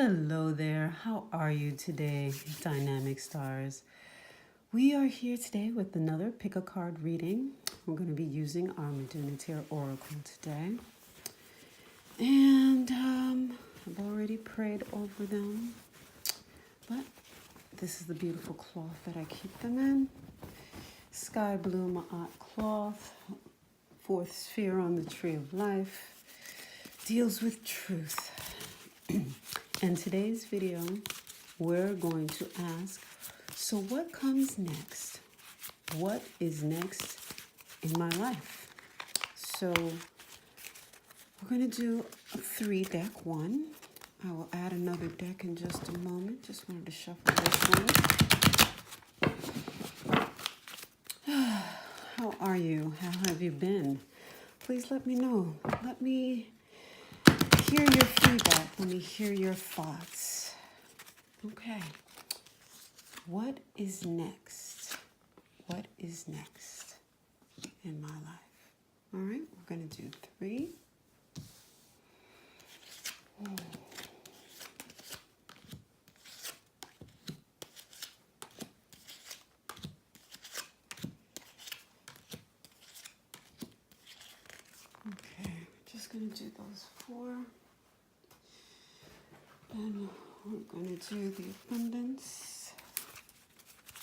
Hello there. How are you today, dynamic stars? We are here today with another pick a card reading. We're going to be using our Metu Neter Oracle today. And I've already prayed over them. But this is the beautiful cloth that I keep them in. Sky blue Ma'at cloth. Fourth sphere on the tree of life. Deals with truth. In today's video, we're going to ask, so what comes next? What is next in my life? So we're going to do a 3-deck one. I will add another deck in just a moment. Just wanted to shuffle this one. How are you? How have you been? Please let me know. Let me hear your feedback. Let me hear your thoughts. Okay. What is next? What is next in my life? All right, we're going to do 3. Okay, just going to do those 4. Then we're going to do the Abundance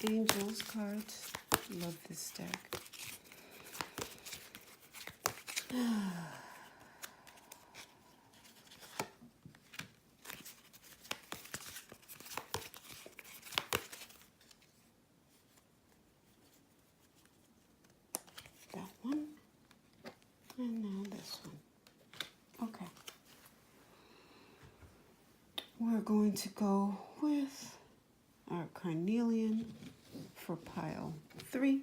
Angels cards. Love this deck. That one. And now this one. Okay. We're going to go with our Carnelian for pile 3.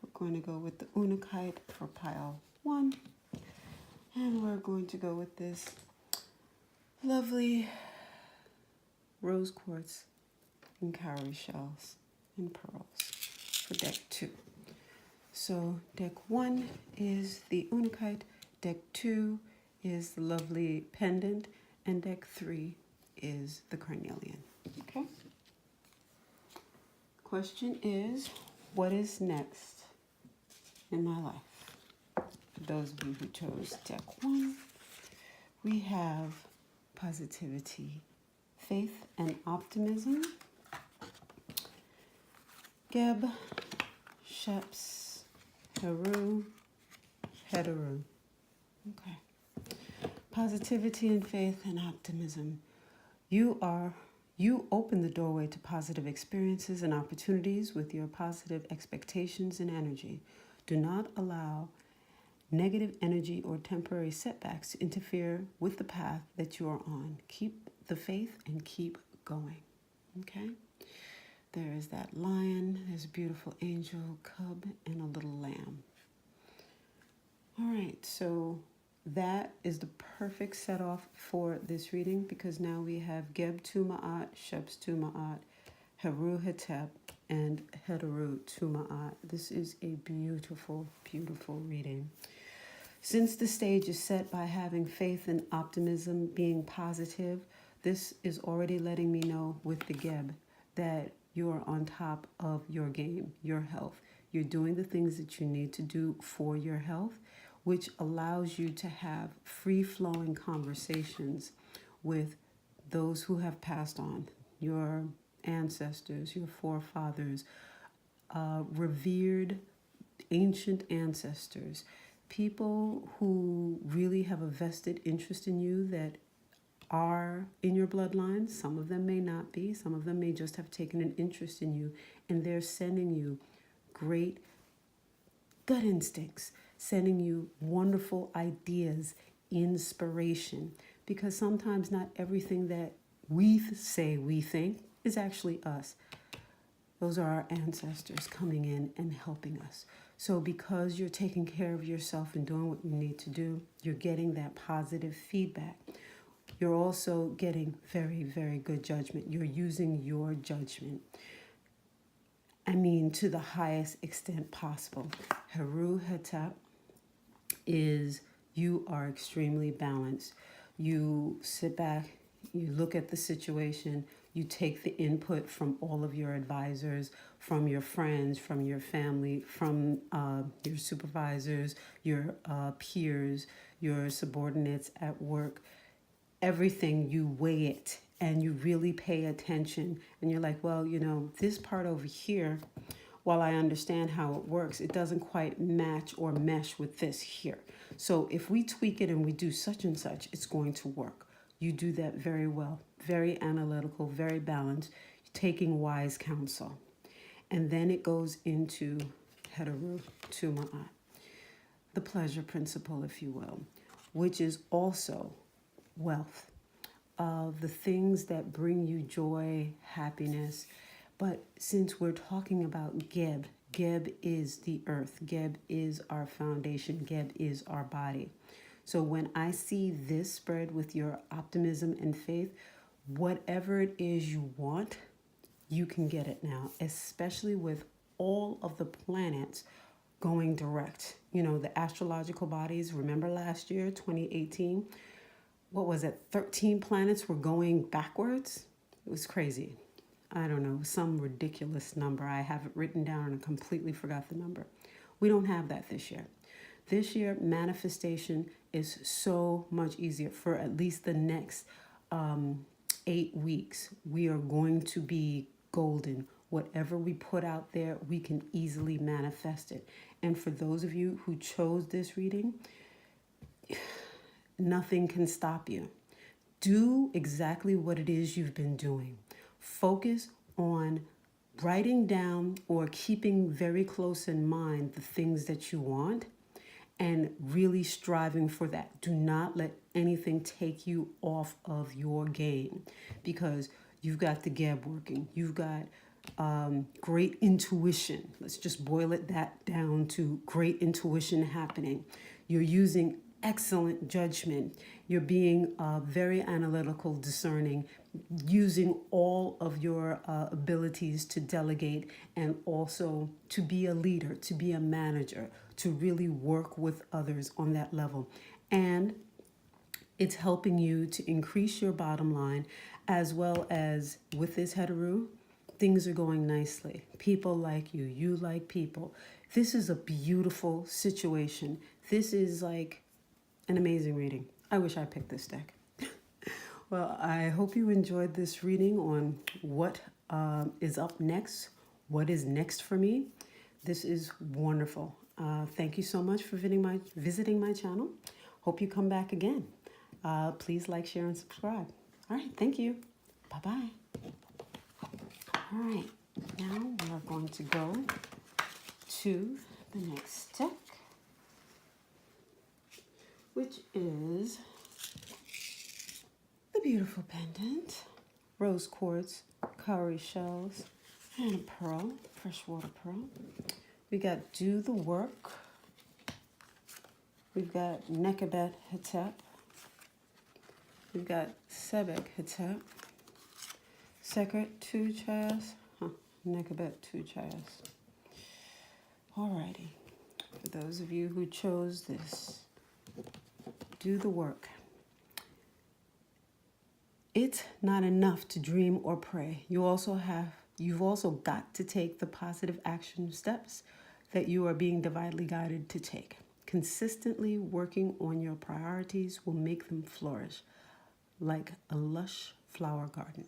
We're going to go with the Unakite for pile 1. And we're going to go with this lovely rose quartz and cowrie shells and pearls for deck 2. So deck 1 is the Unakite, deck 2 is the lovely Pendant, and deck 3 is the Carnelian. Okay. Question is, what is next in my life? For those of you who chose deck 1, we have positivity, faith, and optimism. Geb, Sheps, Heru, Heteru. Okay. Positivity and faith and optimism. You open the doorway to positive experiences and opportunities with your positive expectations and energy. Do not allow negative energy or temporary setbacks to interfere with the path that you are on. Keep the faith and keep going. Okay? There is that lion, there's a beautiful angel, cub, and a little lamb. All right, so that is the perfect set off for this reading because now we have Geb tu Ma'at, Sheps tu Ma'at, Heru Hetep, and Heteru tu Ma'at. This is a beautiful, beautiful reading. Since the stage is set by having faith and optimism, being positive, this is already letting me know with the Geb that you're on top of your game, your health. You're doing the things that you need to do for your health, which allows you to have free-flowing conversations with those who have passed on, your ancestors, your forefathers, revered ancient ancestors, people who really have a vested interest in you that are in your bloodline. Some of them may not be. Some of them may just have taken an interest in you, and they're sending you great gut instincts, sending you wonderful ideas, inspiration, because sometimes not everything that we say we think is actually us. Those are our ancestors coming in and helping us. So because you're taking care of yourself and doing what you need to do, you're getting that positive feedback. You're also getting very, very good judgment. You're using your judgment. I mean, to the highest extent possible. Heru Hetep is you are extremely balanced. You sit back, You look at the situation, you take the input from all of your advisors, from your friends, from your family, from your supervisors, your peers, your subordinates at work. Everything, you weigh it and you really pay attention. And you're like, well, this part over here, while I understand how it works, it doesn't quite match or mesh with this here. So if we tweak it and we do such and such, it's going to work. You do that very well, very analytical, very balanced, taking wise counsel. And then it goes into Heteru Tuma'at, the pleasure principle, if you will, which is also wealth, of the things that bring you joy, happiness. But since we're talking about Geb, Geb is the earth. Geb is our foundation. Geb is our body. So when I see this spread with your optimism and faith, whatever it is you want, you can get it now, especially with all of the planets going direct. The astrological bodies, remember last year, 2018, what was it? 13 planets were going backwards. It was crazy. I don't know, some ridiculous number. I have it written down and I completely forgot the number. We don't have that this year. This year, manifestation is so much easier. For at least the next 8 weeks, we are going to be golden. Whatever we put out there, we can easily manifest it. And for those of you who chose this reading, nothing can stop you. Do exactly what it is you've been doing. Focus on writing down or keeping very close in mind the things that you want and really striving for that. Do not let anything take you off of your game, because you've got the Geb working. You've got great intuition. Let's just boil it that down to great intuition happening. You're using excellent judgment. You're being very analytical, discerning, using all of your abilities to delegate and also to be a leader, to be a manager, to really work with others on that level. And it's helping you to increase your bottom line, as well as with this Heteru, things are going nicely. People like you, you like people. This is a beautiful situation. This is like an amazing reading. I wish I picked this deck. Well, I hope you enjoyed this reading on what is up next, what is next for me. This is wonderful. Thank you so much for visiting my channel. Hope you come back again. Please like, share, and subscribe. All right, thank you. Bye-bye. All right, now we are going to go to the next deck, which is the beautiful pendant, rose quartz, cowrie shells, and a pearl, freshwater pearl. We got Do the Work. We've got Nekabet Hetep. We've got Sebek Hetep. Sekret 2 Chas. Nekabet 2 Chas. Alrighty. For those of you who chose this, do the work. It's not enough to dream or pray. You've also got to take the positive action steps that you are being divinely guided to take. Consistently working on your priorities will make them flourish like a lush flower garden.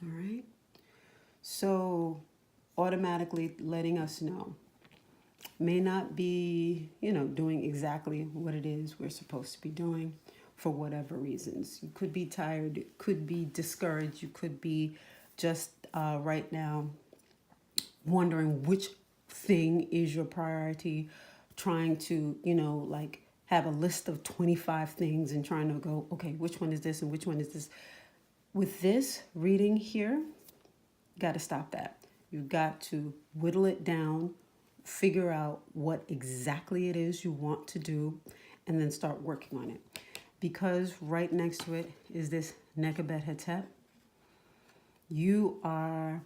All right? So automatically letting us know. May not be, doing exactly what it is we're supposed to be doing for whatever reasons. You could be tired, you could be discouraged, you could be just right now wondering which thing is your priority, trying to, have a list of 25 things and trying to go, okay, which one is this and which one is this? With this reading here, you got to stop that. You got to whittle it down, figure out what exactly it is you want to do, and then start working on it. Because right next to it is this Nekabet Hetep, you are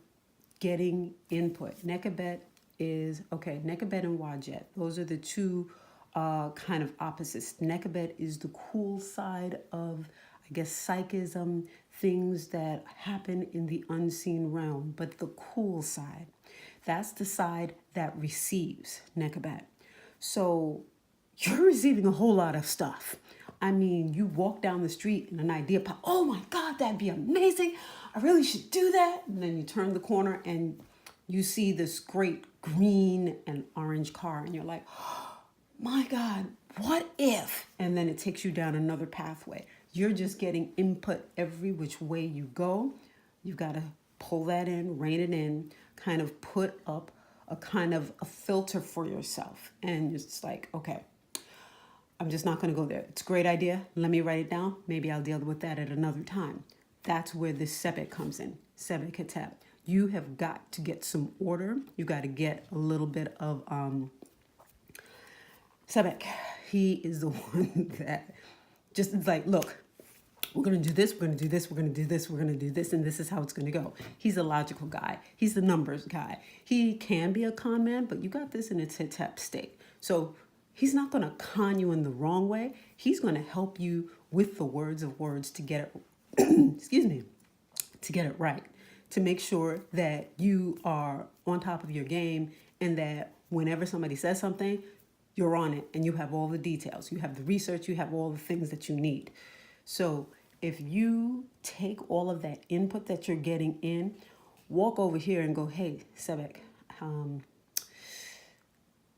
getting input. Nekabet and Wajet. Those are the two kind of opposites. Nekabet is the cool side of, guess, psychism, things that happen in the unseen realm, but the cool side. That's the side that receives Nekabat. So you're receiving a whole lot of stuff. I mean, you walk down the street and an idea pop, oh my God, that'd be amazing. I really should do that. And then you turn the corner and you see this great green and orange car and you're like, oh my God, what if? And then it takes you down another pathway. You're just getting input every which way you go. You've got to pull that in, rein it in, kind of put up a kind of a filter for yourself. And it's like, okay, I'm just not going to go there. It's a great idea. Let me write it down. Maybe I'll deal with that at another time. That's where this sebek comes in, sebek hetep. You have got to get some order. You got to get a little bit of sebek. He is the one that just is like, look, we're going to do this, we're going to do this, we're going to do this, we're going to do this, and this is how it's going to go. He's a logical guy. He's the numbers guy. He can be a con man, but you got this in its hetep state. So he's not going to con you in the wrong way. He's going to help you with the words of words to get it, excuse me, to get it right, to make sure that you are on top of your game and that whenever somebody says something, you're on it and you have all the details. You have the research, you have all the things that you need. So if you take all of that input that you're getting in, walk over here and go, hey, sebek,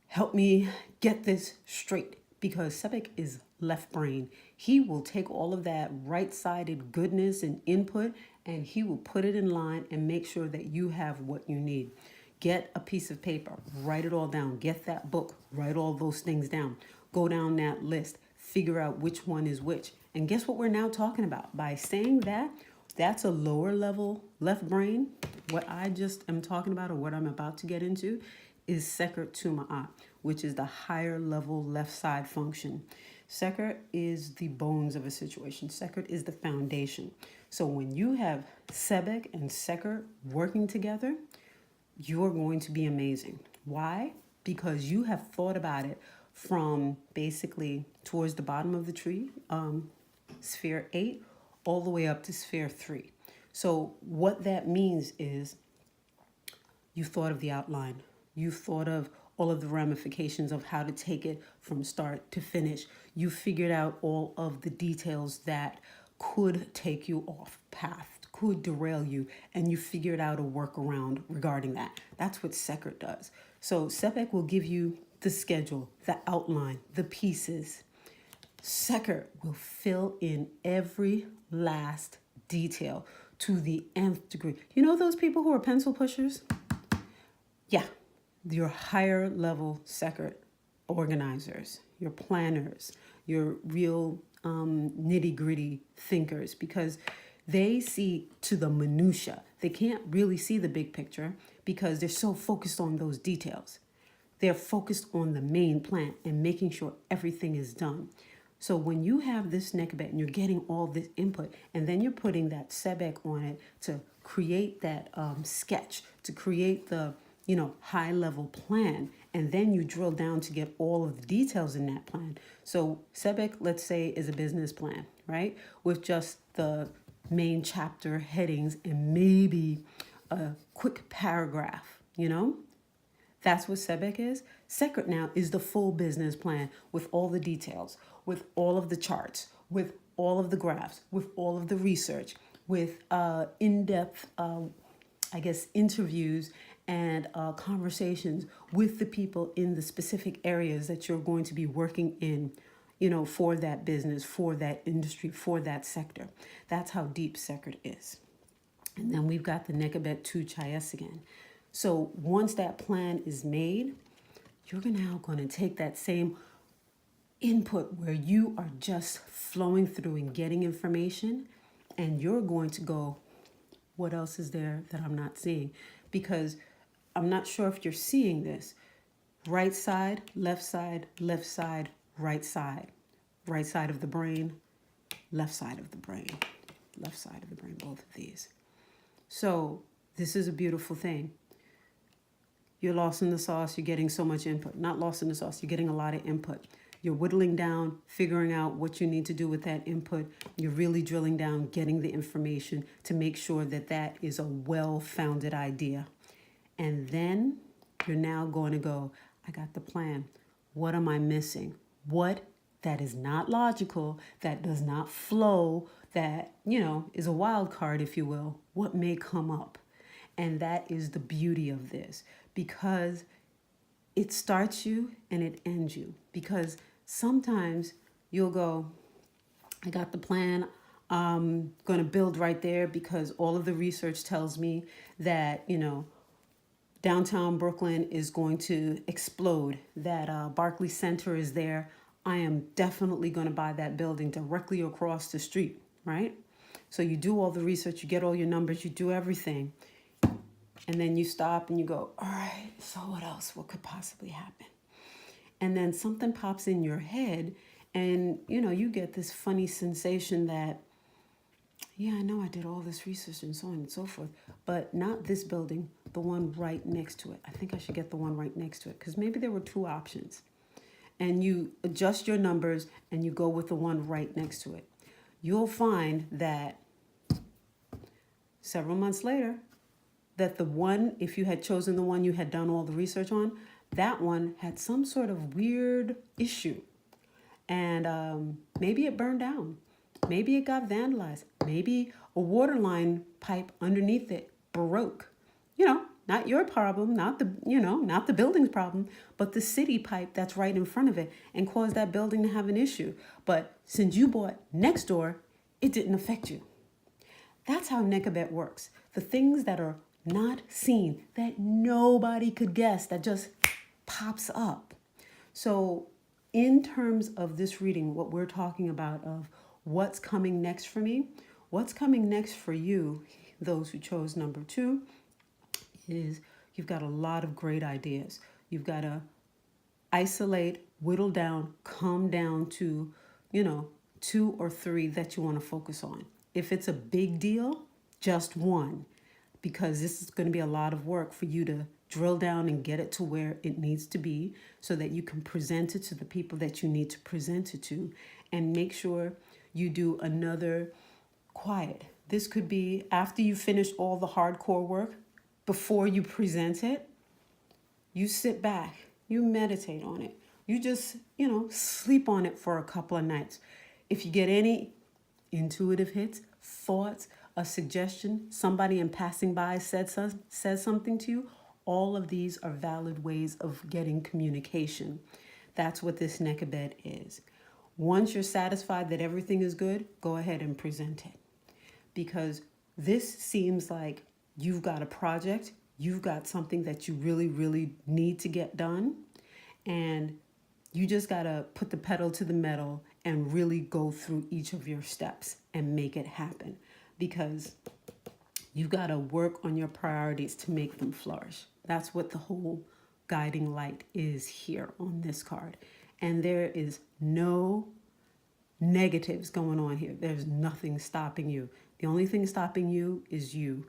help me get this straight, because sebek is left brain. He will take all of that right-sided goodness and input and he will put it in line and make sure that you have what you need. Get a piece of paper, write it all down. Get that book, write all those things down. Go down that list, figure out which one is which. And guess what we're now talking about? By saying that, that's a lower level left brain. What I just am talking about, or what I'm about to get into, is Sekert Tuma'at, which is the higher level left side function. Sekert is the bones of a situation. Sekert is the foundation. So when you have sebek and Sekert working together, you're going to be amazing. Why? Because you have thought about it from basically towards the bottom of the tree, sphere 8, all the way up to sphere 3. So what that means is you've thought of the outline. You've thought of all of the ramifications of how to take it from start to finish. You figured out all of the details that could take you off path, could derail you, and you figured out a workaround regarding that. That's what Sekert does. So sebek will give you the schedule, the outline, the pieces. Sekert will fill in every last detail to the nth degree. You know those people who are pencil pushers? Yeah, your higher level Sekert organizers, your planners, your real nitty gritty thinkers, because they see to the minutia. They can't really see the big picture because they're so focused on those details. They're focused on the main plan and making sure everything is done. So when you have this nekbet and you're getting all this input, and then you're putting that sebek on it to create that sketch, to create the high level plan, and then you drill down to get all of the details in that plan. So sebek, let's say, is a business plan, right? With just the main chapter headings and maybe a quick paragraph, That's what sebek is. Sekert now is the full business plan with all the details, with all of the charts, with all of the graphs, with all of the research, with in-depth, interviews and conversations with the people in the specific areas that you're going to be working in, for that business, for that industry, for that sector. That's how deep Sekert is. And then we've got the Nekabet 2 Chayes again. So once that plan is made, you're now going to take that same input where you are just flowing through and getting information, and you're going to go, what else is there that I'm not seeing? Because I'm not sure if you're seeing this. Right side, left side, left side, right side. Right side of the brain, left side of the brain. Left side of the brain, both of these. So this is a beautiful thing. You're lost in the sauce, you're getting so much input. Not lost in the sauce, you're getting a lot of input. You're whittling down, figuring out what you need to do with that input. You're really drilling down, getting the information to make sure that that is a well-founded idea. And then you're now going to go, I got the plan. What am I missing? What that is not logical, that does not flow, that, is a wild card, if you will. What may come up? And that is the beauty of this, because it starts you and it ends you. Because sometimes you'll go, I got the plan. I'm going to build right there because all of the research tells me that, downtown Brooklyn is going to explode, that Barclays Center is there. I am definitely going to buy that building directly across the street, right? So you do all the research, you get all your numbers, you do everything. And then you stop and you go, all right, so what else? What could possibly happen? And then something pops in your head and, you get this funny sensation that, yeah, I know I did all this research and so on and so forth, but not this building, the one right next to it. I think I should get the one right next to it because maybe there were two options. And you adjust your numbers and you go with the one right next to it. You'll find that several months later, that the one, if you had chosen the one you had done all the research on, that one had some sort of weird issue. And maybe it burned down. Maybe it got vandalized. Maybe a water line pipe underneath it broke. Not your problem, not the building's problem, but the city pipe that's right in front of it and caused that building to have an issue. But since you bought next door, it didn't affect you. That's how Nekabet works. The things that are not seen, that nobody could guess, that just pops up. So in terms of this reading, what we're talking about of what's coming next for me, what's coming next for you, those who chose number 2, is you've got a lot of great ideas. You've got to isolate, whittle down, come down to, 2 or 3 that you want to focus on. If it's a big deal, just one, because this is going to be a lot of work for you to drill down and get it to where it needs to be so that you can present it to the people that you need to present it to, and make sure you do another quiet. This could be after you finish all the hardcore work, before you present it, you sit back, you meditate on it. You just, sleep on it for a couple of nights. If you get any intuitive hits, thoughts, a suggestion, somebody in passing by says something to you, all of these are valid ways of getting communication. That's what this Nekabet is. Once you're satisfied that everything is good, go ahead and present it. Because this seems like you've got a project, you've got something that you really, really need to get done, and you just got to put the pedal to the metal and really go through each of your steps and make it happen, because you've got to work on your priorities to make them flourish. That's what the whole guiding light is here on this card. And there is no negatives going on here. There's nothing stopping you. The only thing stopping you is you.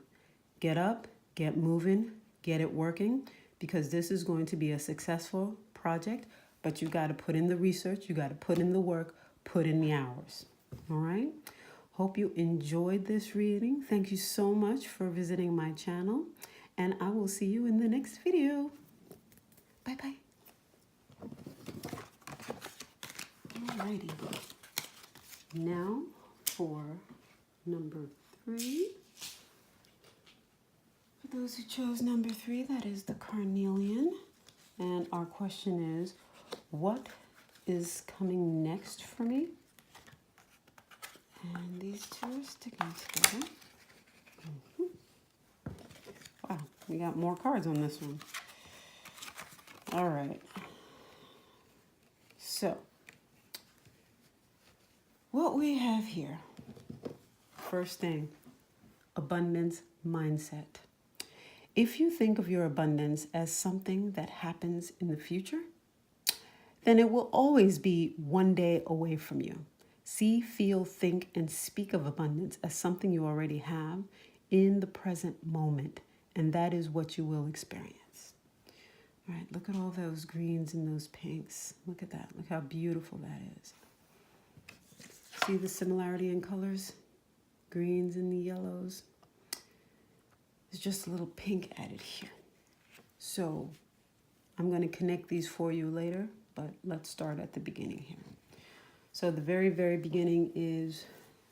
Get up, get moving, get it working, because this is going to be a successful project, but you got to put in the research, you got to put in the work, put in the hours. All right? Hope you enjoyed this reading. Thank you so much for visiting my channel, and I will see you in the next video. Bye-bye. Alrighty. Now for number 3. For those who chose number 3, that is the Carnelian. And our question is, what is coming next for me? And these two are sticking together. Wow, we got more cards on this one. All right. So, what we have here, first thing, abundance mindset. If you think of your abundance as something that happens in the future, then it will always be one day away from you. See, feel, think, and speak of abundance as something you already have in the present moment, and that is what you will experience. All right, look at all those greens and those pinks. Look at that. Look how beautiful that is. See the similarity in colors? Greens and the yellows. There's just a little pink added here. So I'm going to connect these for you later, but let's start at the beginning here. So the very, very beginning is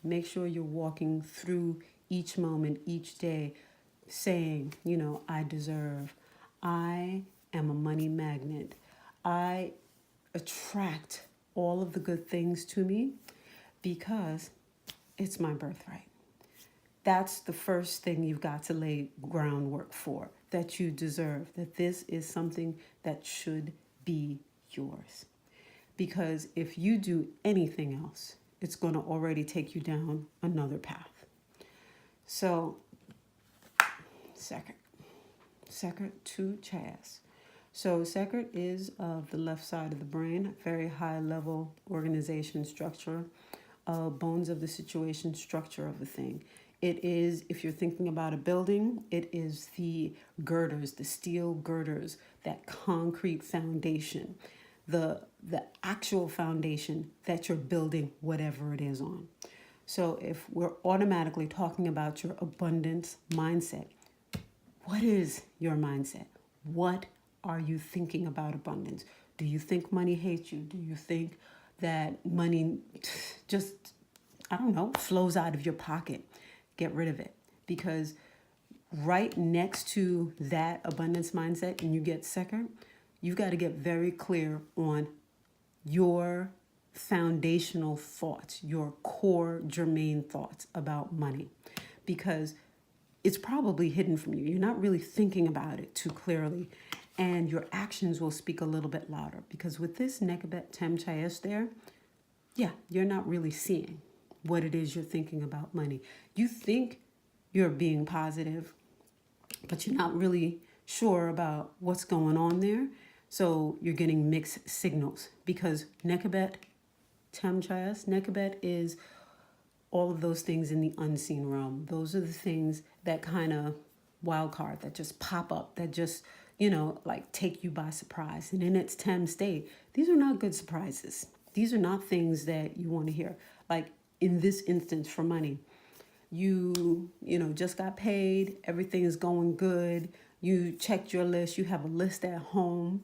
make sure you're walking through each moment, each day, saying, you know, I deserve. I am a money magnet. I attract all of the good things to me because it's my birthright. That's the first thing you've got to lay groundwork for, that you deserve, that this is something that should be yours. Because if you do anything else, it's going to already take you down another path. So, Sekret to Chas. So Sekret is of the left side of the brain, very high level organization structure, bones of the situation, structure of the thing. It is, if you're thinking about a building, it is the girders, the steel girders, that concrete foundation, the actual foundation that you're building whatever it is on. So if we're automatically talking about your abundance mindset, what is your mindset? What are you thinking about abundance? Do you think money hates you? Do you think that money just, I don't know, flows out of your pocket? Get rid of it. Because right next to that abundance mindset, and you get Sekret, you've got to get very clear on your foundational thoughts, your core germane thoughts about money, because it's probably hidden from you. You're not really thinking about it too clearly, and your actions will speak a little bit louder, because with this Nekabet Tem Chayes there, yeah, you're not really seeing what it is you're thinking about money. You think you're being positive, but you're not really sure about what's going on there. So you're getting mixed signals, because Nekabet Tem Chayes, Nekabet is all of those things in the unseen realm. Those are the things that kind of wild card, that just pop up, that just, you know, like take you by surprise. And in its Tem state, these are not good surprises. These are not things that you want to hear. Like in this instance for money, you know, just got paid, everything is going good. You checked your list, you have a list at home,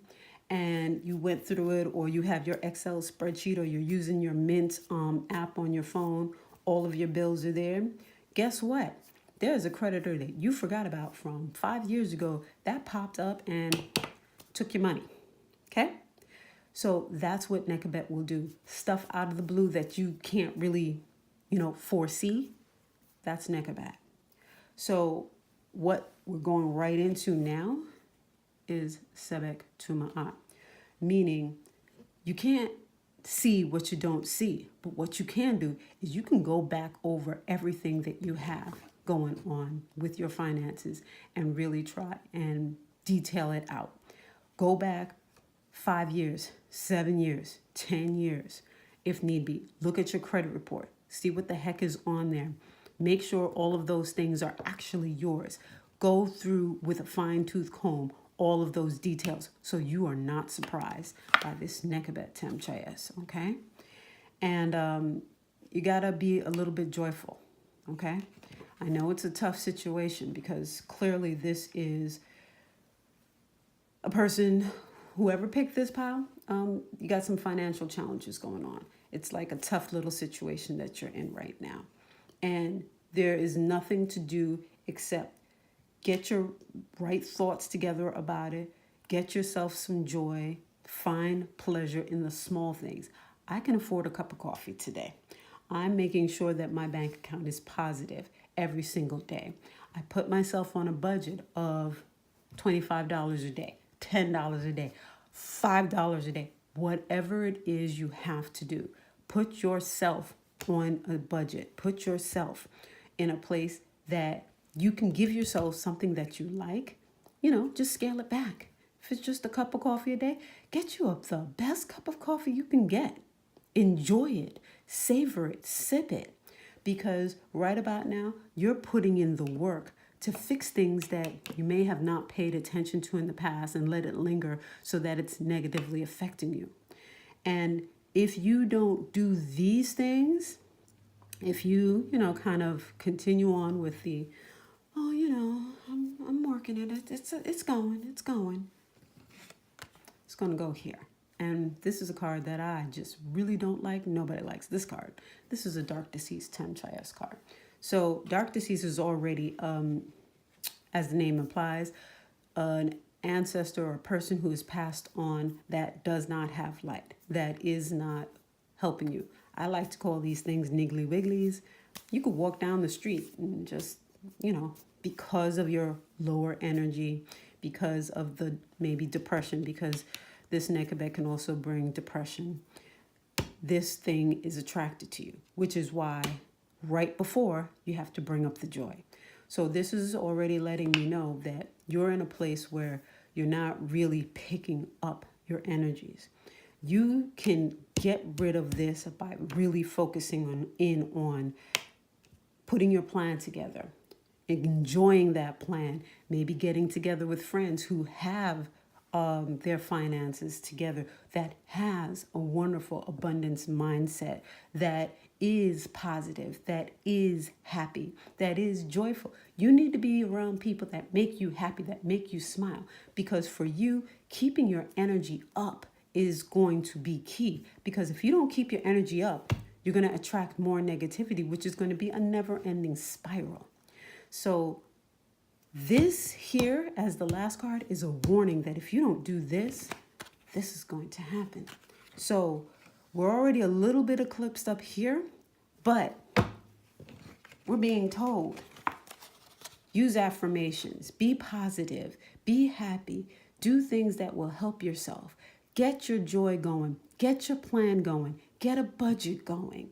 and you went through it, or you have your Excel spreadsheet, or you're using your Mint app on your phone. All of your bills are there. Guess what? There's a creditor that you forgot about from 5 years ago that popped up and took your money. Okay? So that's what Nekabet will do. Stuff out of the blue that you can't really, you know, foresee. That's Nekabet. So what we're going right into now is Sebek Tuma'at, meaning you can't see what you don't see, but what you can do is you can go back over everything that you have going on with your finances and really try and detail it out. Go back 5 years, 7 years, 10 years, if need be. Look at your credit report. See what the heck is on there. Make sure all of those things are actually yours. Go through with a fine-tooth comb all of those details so you are not surprised by this Nekabet Tem Chayes, okay? And you gotta be a little bit joyful, okay? I know it's a tough situation, because clearly this is a person, whoever picked this pile, you got some financial challenges going on. It's like a tough little situation that you're in right now. And there is nothing to do except get your right thoughts together about it. Get yourself some joy. Find pleasure in the small things. I can afford a cup of coffee today. I'm making sure that my bank account is positive every single day. I put myself on a budget of $25 a day, $10 a day, $5 a day, whatever it is you have to do. Put yourself on a budget. Put yourself in a place that you can give yourself something that you like. You know, just scale it back. If it's just a cup of coffee a day, get you up the best cup of coffee you can get. Enjoy it, savor it, sip it. Because right about now, you're putting in the work to fix things that you may have not paid attention to in the past and let it linger so that it's negatively affecting you. And if you don't do these things, if you, kind of continue on with the, oh, I'm working it. It's going. It's going to go here. And this is a card that I just really don't like. Nobody likes this card. This is a Dark Deceased 10 Trias card. So Dark Deceased is already, as the name implies, an ancestor or a person who has passed on that does not have light, that is not helping you. I like to call these things niggly wigglies. You could walk down the street and just, because of your lower energy, because of the maybe depression, because this Nekabet can also bring depression. This thing is attracted to you, which is why right before you have to bring up the joy. So this is already letting me know that you're in a place where you're not really picking up your energies. You can get rid of this by really focusing on putting your plan together, enjoying that plan, maybe getting together with friends who have their finances together, that has a wonderful abundance mindset, that is positive, that is happy, that is joyful. You need to be around people that make you happy, that make you smile, because for you, keeping your energy up is going to be key. Because if you don't keep your energy up, you're going to attract more negativity, which is going to be a never-ending spiral. So this here, as the last card, is a warning that if you don't do this, this is going to happen. So we're already a little bit eclipsed up here, but we're being told, use affirmations, be positive, be happy, do things that will help yourself. Get your joy going, get your plan going, get a budget going.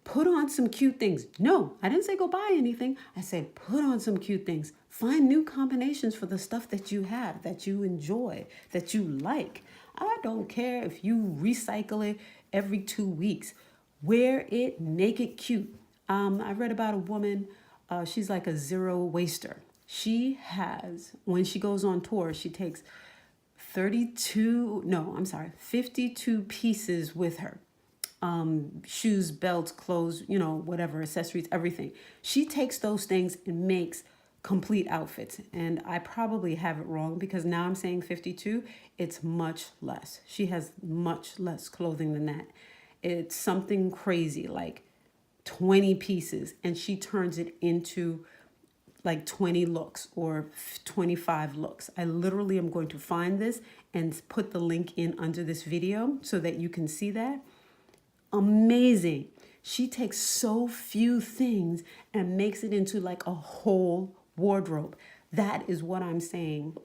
Put on some cute things. No, I didn't say go buy anything. I said put on some cute things. Find new combinations for the stuff that you have, that you enjoy, that you like. I don't care if you recycle it every 2 weeks. Wear it, make it cute. I read about a woman, she's like a zero waster. She has, when she goes on tour, she takes 52 pieces with her. Shoes, belts, clothes, whatever, accessories, everything. She takes those things and makes complete outfits. And I probably have it wrong because now I'm saying 52. It's much less. She has much less clothing than that. It's something crazy, like 20 pieces. And she turns it into like 20 looks or 25 looks. I literally am going to find this and put the link in under this video so that you can see that. Amazing. She takes so few things and makes it into like a whole wardrobe. That is what I'm saying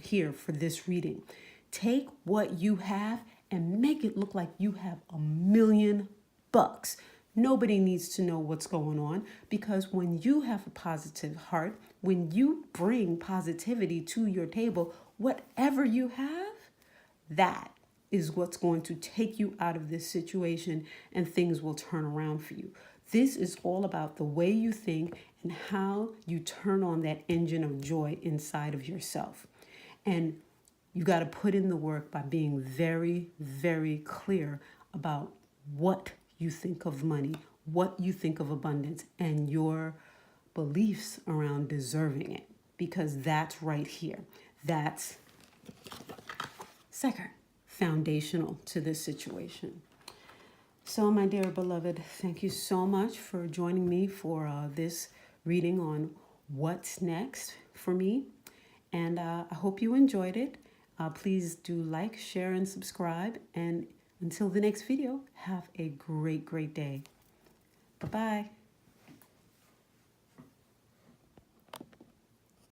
here for this reading. Take what you have and make it look like you have $1,000,000. Nobody needs to know what's going on, because when you have a positive heart, when you bring positivity to your table, whatever you have, that is what's going to take you out of this situation, and things will turn around for you. This is all about the way you think and how you turn on that engine of joy inside of yourself. And you got to put in the work by being very, very clear about what you think of money, what you think of abundance, and your beliefs around deserving it, because that's right here. That's second, foundational to this situation. So, my dear beloved, thank you so much for joining me for this reading on what's next for me. And I hope you enjoyed it. Please do like, share, and subscribe. And until the next video, have a great, great day. Bye-bye.